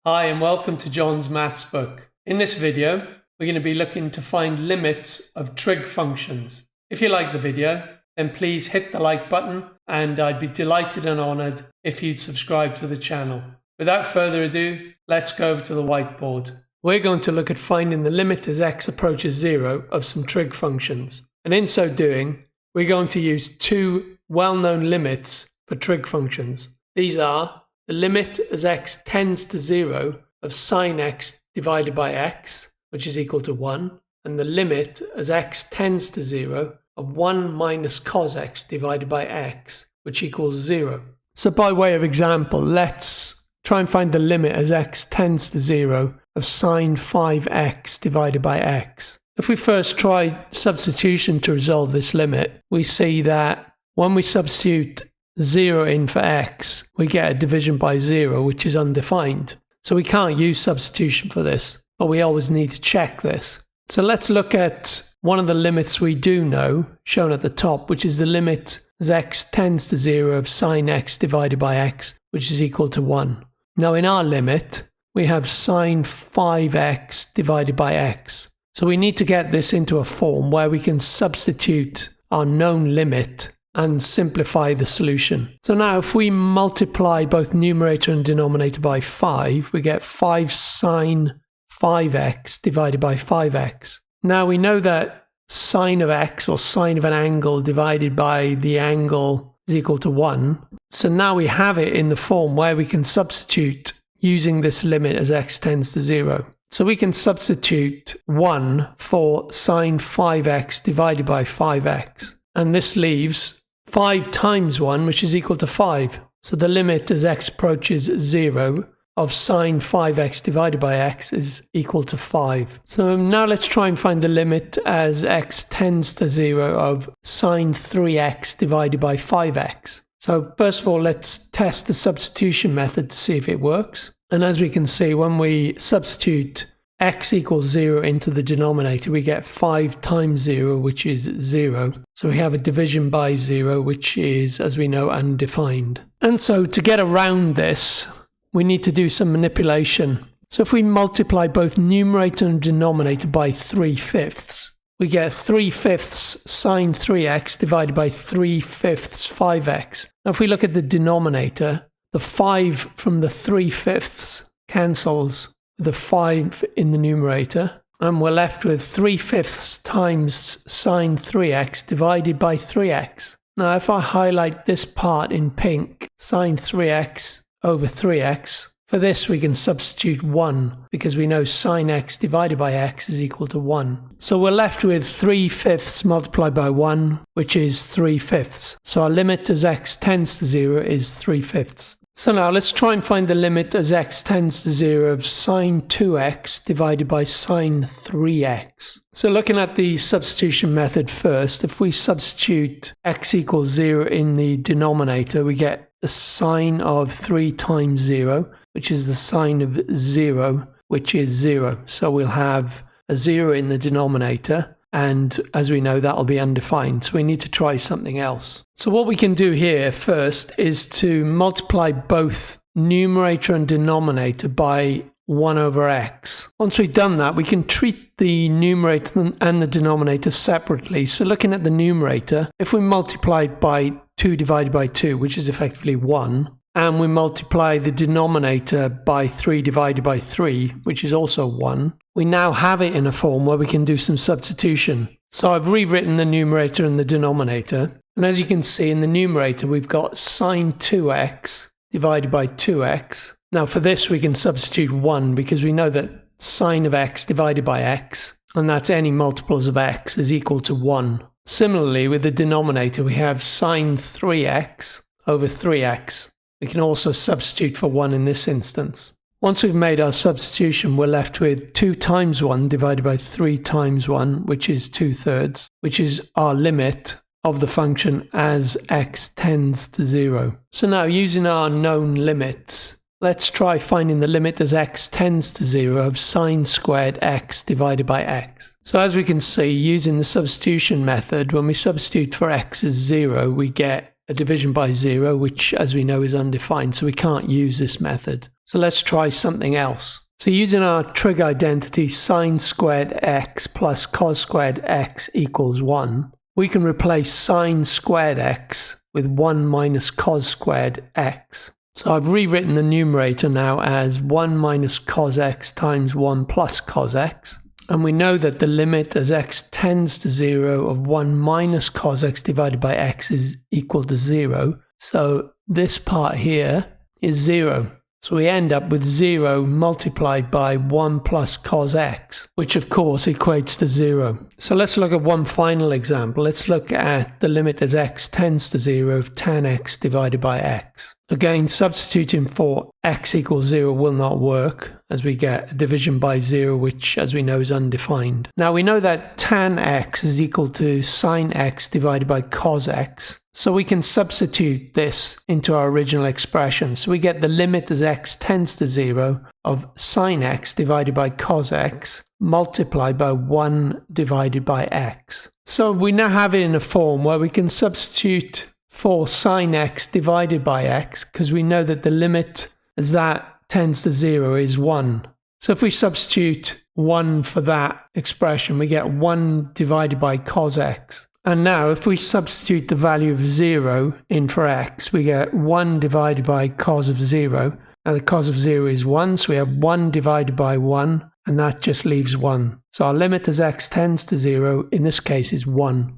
Hi and welcome to John's Maths book. In this video, we're going to be looking to find limits of trig functions. If you like the video, then please hit the like button and I'd be delighted and honoured if you'd subscribe to the channel. Without further ado, let's go over to the whiteboard. We're going to look at finding the limit as x approaches 0 of some trig functions. And in so doing, we're going to use two well-known limits for trig functions. These are the limit as x tends to 0 of sine x divided by x, which is equal to 1, and the limit as x tends to 0 of 1 minus cos x divided by x, which equals 0. So by way of example, let's try and find the limit as x tends to 0 of sine 5x divided by x. If we first try substitution to resolve this limit, we see that when we substitute 0 in for x, we get a division by 0, which is undefined. So we can't use substitution for this, but we always need to check this. So let's look at one of the limits we do know, shown at the top, which is the limit as x tends to 0 of sine x divided by x, which is equal to 1. Now in our limit, we have sine 5x divided by x. So we need to get this into a form where we can substitute our known limit and simplify the solution. So now if we multiply both numerator and denominator by 5, we get 5 sine 5x divided by 5x. Now we know that sine of x, or sine of an angle divided by the angle, is equal to 1. So now we have it in the form where we can substitute using this limit as x tends to 0. So we can substitute 1 for sine 5x divided by 5x. And this leaves 5 times 1, which is equal to 5. So the limit as x approaches 0 of sine 5x divided by x is equal to 5. So now let's try and find the limit as x tends to 0 of sine 3x divided by 5x. So first of all, let's test the substitution method to see if it works. And as we can see, when we substitute x equals 0 into the denominator, we get 5 times 0, which is 0. So we have a division by 0, which is, as we know, undefined. And so to get around this, we need to do some manipulation. So if we multiply both numerator and denominator by 3/5, we get 3/5 sine 3x divided by 3/5 5x. Now if we look at the denominator, the 5 from the 3/5 cancels the 5 in the numerator, and we're left with 3/5 times sine 3x divided by 3x. Now if I highlight this part in pink, sine 3x over 3x, for this we can substitute 1 because we know sine x divided by x is equal to 1. So we're left with 3/5 multiplied by 1, which is 3/5. So our limit as x tends to 0 is 3/5. So now let's try and find the limit as x tends to 0 of sine 2x divided by sine 3x. So looking at the substitution method first, if we substitute x equals 0 in the denominator, we get the sine of 3 times 0, which is the sine of 0, which is 0. So we'll have a 0 in the denominator, and as we know, that'll be undefined. So we need to try something else. So what we can do here first is to multiply both numerator and denominator by 1 over x. Once we've done that, we can treat the numerator and the denominator separately. So looking at the numerator, if we multiply by 2 divided by 2, which is effectively 1, and we multiply the denominator by 3 divided by 3, which is also 1, we now have it in a form where we can do some substitution. So I've rewritten the numerator and the denominator, and as you can see in the numerator we've got sine 2x divided by 2x. Now for this we can substitute 1 because we know that sine of x divided by x, and that's any multiples of x, is equal to 1. Similarly with the denominator we have sine 3x over 3x. We can also substitute for 1 in this instance. Once we've made our substitution, we're left with 2 times 1 divided by 3 times 1, which is 2/3, which is our limit of the function as x tends to 0. So now using our known limits, let's try finding the limit as x tends to 0 of sine squared x divided by x. So as we can see, using the substitution method, when we substitute for x as 0, we get a division by 0, which as we know is undefined, so we can't use this method. So let's try something else. So using our trig identity sine squared x plus cos squared x equals 1, we can replace sine squared x with 1 minus cos squared x. So I've rewritten the numerator now as 1 minus cos x times 1 plus cos x. And we know that the limit as x tends to 0 of 1 minus cos x divided by x is equal to 0. So this part here is 0. So we end up with 0 multiplied by 1 plus cos x, which of course equates to 0. So let's look at one final example. Let's look at the limit as x tends to 0 of tan x divided by x. Again, substituting for x equals 0 will not work, as we get a division by 0, which as we know is undefined. Now we know that tan x is equal to sine x divided by cos x. So we can substitute this into our original expression. So we get the limit as x tends to 0 of sine x divided by cos x multiplied by 1 divided by x. So we now have it in a form where we can substitute for sine x divided by x, because we know that the limit as that tends to 0 is 1. So if we substitute 1 for that expression, we get 1 divided by cos x. And now if we substitute the value of 0 in for x, we get 1 divided by cos of 0. Now the cos of 0 is 1, so we have 1 divided by 1, and that just leaves 1. So our limit as x tends to 0, in this case, is 1.